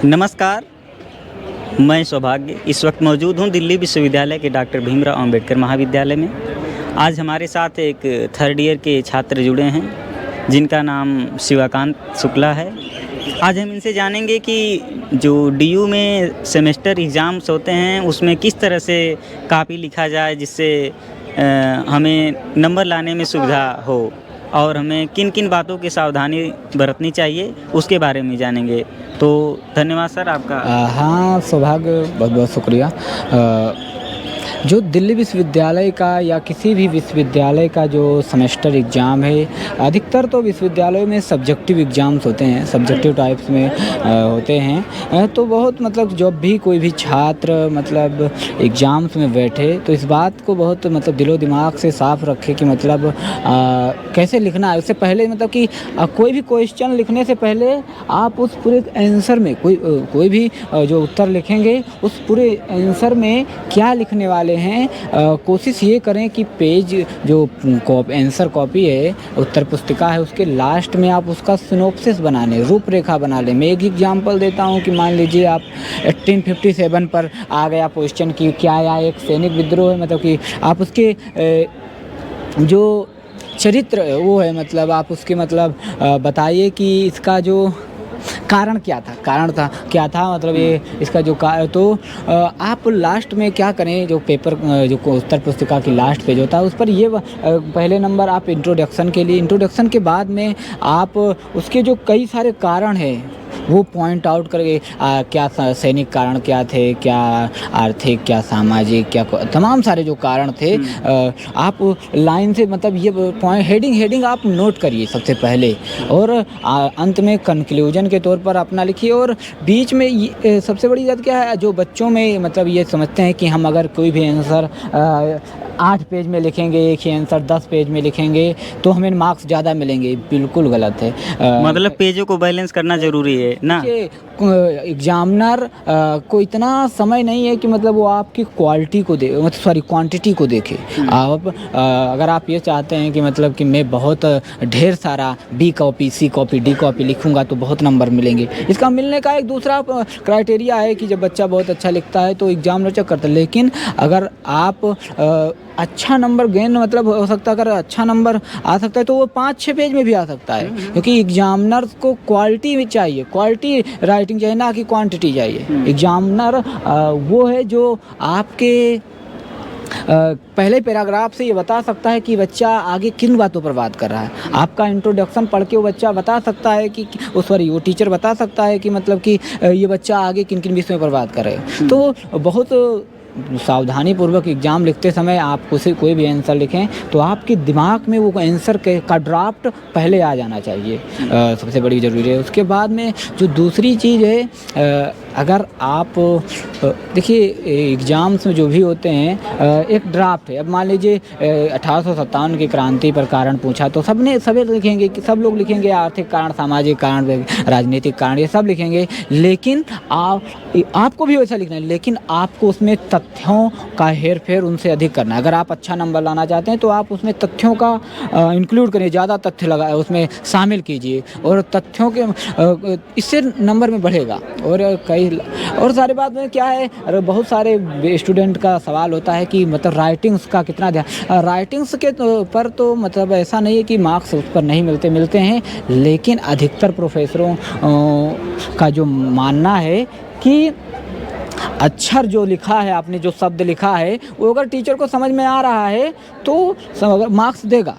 नमस्कार, मैं सौभाग्य इस वक्त मौजूद हूँ दिल्ली विश्वविद्यालय के डॉक्टर भीमराव अंबेडकर महाविद्यालय में। आज हमारे साथ एक थर्ड ईयर के छात्र जुड़े हैं जिनका नाम शिवाकांत शुक्ला है। आज हम इनसे जानेंगे कि जो डीयू में सेमेस्टर एग्ज़ाम्स होते हैं उसमें किस तरह से कॉपी लिखा जाए जिससे हमें नंबर लाने में सुविधा हो और हमें किन किन बातों की सावधानी बरतनी चाहिए उसके बारे में जानेंगे। तो धन्यवाद सर आपका। हाँ सौभाग्य, बहुत बहुत शुक्रिया। जो दिल्ली विश्वविद्यालय का या किसी भी विश्वविद्यालय का जो सेमेस्टर एग्ज़ाम है, अधिकतर तो विश्वविद्यालयों में सब्जेक्टिव एग्ज़ाम्स होते हैं, सब्जेक्टिव टाइप्स में होते हैं। तो बहुत मतलब जब भी कोई भी छात्र मतलब एग्ज़ाम्स में बैठे तो इस बात को बहुत मतलब दिलो दिमाग से साफ रखे कि मतलब कैसे लिखना है। उससे पहले मतलब कि कोई भी क्वेश्चन लिखने से पहले आप उस पूरे आंसर में कोई भी जो उत्तर लिखेंगे उस पूरे आंसर में क्या लिखने वाले हैं, कोशिश ये करें कि पेज जो आंसर कॉपी है, उत्तर पुस्तिका है, उसके लास्ट में आप उसका सिनॉप्सिस बना लें, रूपरेखा बना लें। मैं एक एग्जांपल देता हूं कि मान लीजिए आप 1857 पर आ गया क्वेश्चन कि क्या या एक सैनिक विद्रोह है, मतलब कि आप उसके जो चरित्र वो है, मतलब आप उसके मतलब बताइए कि इसका जो कारण क्या था, क्या था, मतलब ये इसका जो तो आप लास्ट में क्या करें, जो पेपर जो उत्तर पुस्तिका की लास्ट पेज होता है उस पर ये पहले नंबर आप इंट्रोडक्शन के लिए, इंट्रोडक्शन के बाद में आप उसके जो कई सारे कारण हैं वो पॉइंट आउट करके क्या सैनिक कारण क्या थे, क्या आर्थिक, क्या सामाजिक, क्या तमाम सारे जो कारण थे आप लाइन से मतलब ये पॉइंट हेडिंग आप नोट करिए सबसे पहले, और अंत में कंक्लूजन के तौर पर अपना लिखिए। और बीच में सबसे बड़ी बात क्या है, जो बच्चों में मतलब ये समझते हैं कि हम अगर कोई भी आंसर 8 पेज में लिखेंगे, एक ही आंसर 10 पेज में लिखेंगे तो हमें मार्क्स ज़्यादा मिलेंगे। बिल्कुल गलत है। मतलब पेजों को बैलेंस करना ज़रूरी है ना। एग्जामिनर को इतना समय नहीं है कि मतलब वो आपकी क्वालिटी को क्वांटिटी को देखे। आप अगर आप ये चाहते हैं कि मतलब कि मैं बहुत ढेर सारा बी कॉपी, सी कॉपी, डी कॉपी लिखूंगा तो बहुत नंबर मिलेंगे, इसका मिलने का एक दूसरा क्राइटेरिया है कि जब बच्चा बहुत अच्छा लिखता है तो एग्जाम चेक करता है। लेकिन अगर आप अच्छा नंबर गेन मतलब हो सकता है, अगर अच्छा नंबर आ सकता है तो वो 5-6 पेज में भी आ सकता है, क्योंकि एग्जामिनर को क्वालिटी भी चाहिए, क्वालिटी राइटिंग चाहिए, ना कि क्वांटिटी चाहिए। एग्जामिनर वो है जो आपके पहले पैराग्राफ से ये बता सकता है कि बच्चा आगे किन बातों पर बात कर रहा है। आपका इंट्रोडक्शन पढ़ के वो बच्चा बता सकता है कि वो टीचर बता सकता है कि मतलब कि ये बच्चा आगे किन किन विषयों पर बात कर रहे हैं। तो बहुत सावधानी पूर्वक एग्ज़ाम लिखते समय आप कोई भी आंसर लिखें तो आपके दिमाग में वो आंसर का ड्राफ्ट पहले आ जाना चाहिए, सबसे बड़ी ज़रूरी है। उसके बाद में जो दूसरी चीज़ है, अगर आप देखिए एग्ज़ाम्स में जो भी होते हैं एक ड्राफ्ट है। अब मान लीजिए 1857 की क्रांति पर कारण पूछा तो सभी लिखेंगे कि सब लोग लिखेंगे आर्थिक कारण, सामाजिक कारण, राजनीतिक कारण, ये सब लिखेंगे। लेकिन आपको भी वैसा लिखना है, लेकिन आपको उसमें तथ्यों का हेर फेर उनसे अधिक करना है। अगर आप अच्छा नंबर लाना चाहते हैं तो आप उसमें तथ्यों का इंक्लूड करिए, ज़्यादा तथ्य लगाए उसमें शामिल कीजिए, और तथ्यों के इससे नंबर में बढ़ेगा। और सारी बात में क्या है, अरे बहुत सारे स्टूडेंट का सवाल होता है कि मतलब राइटिंग्स का कितना ध्यान, राइटिंग्स के पर तो मतलब ऐसा नहीं है कि मार्क्स उस पर नहीं मिलते हैं, लेकिन अधिकतर प्रोफेसरों का जो मानना है कि अक्षर जो लिखा है, आपने जो शब्द लिखा है वो अगर टीचर को समझ में आ रहा है तो मार्क्स देगा।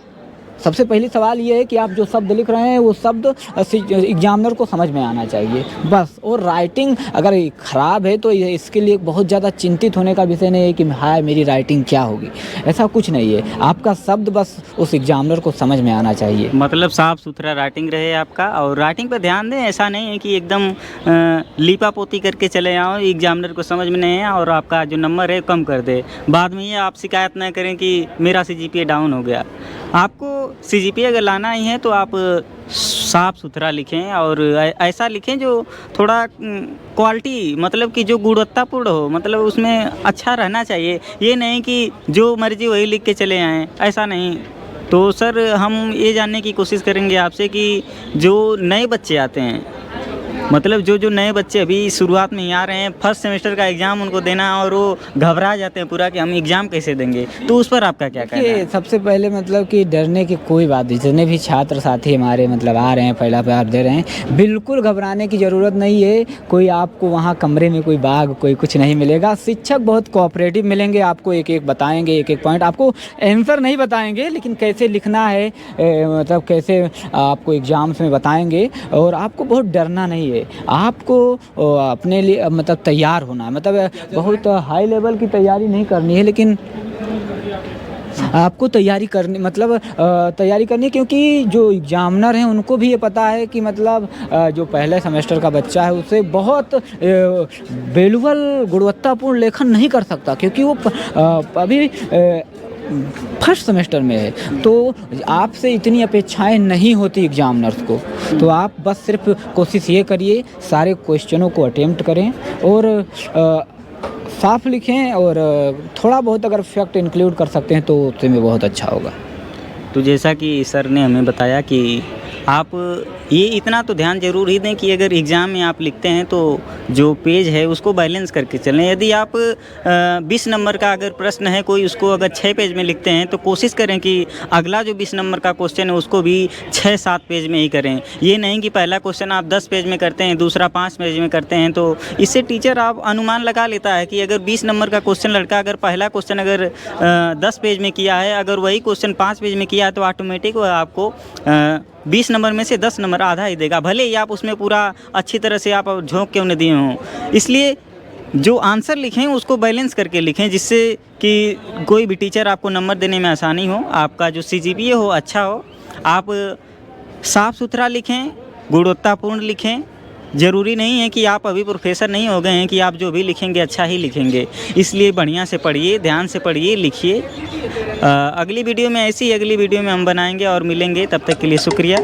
सबसे पहली सवाल ये है कि आप जो शब्द लिख रहे हैं वो शब्द एग्जामिनर को समझ में आना चाहिए बस। और राइटिंग अगर ख़राब है तो इसके लिए बहुत ज़्यादा चिंतित होने का विषय नहीं है कि हाय मेरी राइटिंग क्या होगी, ऐसा कुछ नहीं है। आपका शब्द बस उस एग्जामिनर को समझ में आना चाहिए। मतलब साफ़ सुथरा राइटिंग रहे आपका, और राइटिंग पर ध्यान दें। ऐसा नहीं है कि एकदम लीपा पोती करके चले आओ, एग्जामिनर को समझ में नहीं आया और आपका जो नंबर है कम कर दे। बाद में ये आप शिकायत न करें कि मेरा CGPA डाउन हो गया। आपको CGPA अगर लाना ही है तो आप साफ़ सुथरा लिखें और ऐसा लिखें जो थोड़ा क्वालिटी, मतलब कि जो गुणवत्तापूर्ण हो, मतलब उसमें अच्छा रहना चाहिए। ये नहीं कि जो मर्जी वही लिख के चले आएँ, ऐसा नहीं। तो सर हम ये जानने की कोशिश करेंगे आपसे कि जो नए बच्चे आते हैं मतलब जो जो नए बच्चे अभी शुरुआत में ही आ रहे हैं, फर्स्ट सेमेस्टर का एग्ज़ाम उनको देना है और वो घबरा जाते हैं पूरा कि हम एग्ज़ाम कैसे देंगे, तो उस पर आपका क्या कहना है? देखिए, सबसे पहले मतलब कि डरने की कोई बात नहीं। जितने भी छात्र साथी हमारे मतलब आ रहे हैं, पहला पेपर दे रहे हैं, बिल्कुल घबराने की ज़रूरत नहीं है। कोई आपको वहाँ कमरे में कोई बाग, कोई कुछ नहीं मिलेगा। शिक्षक बहुत कोऑपरेटिव मिलेंगे, आपको एक-एक बताएँगे, एक-एक पॉइंट आपको आंसर नहीं बताएँगे, लेकिन कैसे लिखना है मतलब कैसे आपको एग्ज़ाम्स में बताएँगे और आपको बहुत डरना नहीं है। आपको अपने लिए मतलब तैयार होना है, मतलब बहुत हाई लेवल की तैयारी नहीं करनी है, लेकिन आपको तैयारी करनी मतलब तैयारी करनी है, क्योंकि जो एग्जामिनर हैं उनको भी ये पता है कि मतलब जो पहले सेमेस्टर का बच्चा है उसे बहुत वैल्यूबल गुणवत्तापूर्ण लेखन नहीं कर सकता, क्योंकि वो अभी फर्स्ट सेमेस्टर में है। तो आपसे इतनी अपेक्षाएं नहीं होती एग्जामिनर्स को। तो आप बस सिर्फ कोशिश ये करिए, सारे क्वेश्चनों को अटेम्प्ट करें और साफ लिखें, और थोड़ा बहुत अगर फैक्ट इंक्लूड कर सकते हैं तो उसमें बहुत अच्छा होगा। तो जैसा कि सर ने हमें बताया कि आप ये इतना तो ध्यान जरूर ही दें कि अगर एग्ज़ाम में आप लिखते हैं तो जो पेज है उसको बैलेंस करके चलें। यदि आप 20 नंबर का अगर प्रश्न है कोई, उसको अगर 6 पेज में लिखते हैं तो कोशिश करें कि अगला जो 20 नंबर का क्वेश्चन है उसको भी 6-7 पेज में ही करें। ये नहीं कि पहला क्वेश्चन आप 10 पेज में करते हैं, दूसरा 5 पेज में करते हैं, तो इससे टीचर आप अनुमान लगा लेता है कि अगर 20 नंबर का क्वेश्चन लड़का अगर पहला क्वेश्चन अगर 10 पेज में किया है, अगर वही क्वेश्चन 5 पेज में किया है, तो ऑटोमेटिक आपको 20 नंबर में से 10 नंबर आधा ही देगा, भले ही आप उसमें पूरा अच्छी तरह से आप झोंक क्यों नहीं दिए हों। इसलिए जो आंसर लिखें उसको बैलेंस करके लिखें, जिससे कि कोई भी टीचर आपको नंबर देने में आसानी हो, आपका जो CGPA हो अच्छा हो, आप साफ़ सुथरा लिखें, गुणवत्तापूर्ण लिखें। ज़रूरी नहीं है कि आप अभी प्रोफेसर नहीं हो गए हैं कि आप जो भी लिखेंगे अच्छा ही लिखेंगे। इसलिए बढ़िया से पढ़िए, ध्यान से पढ़िए, लिखिए। अगली वीडियो में हम बनाएंगे और मिलेंगे, तब तक के लिए शुक्रिया।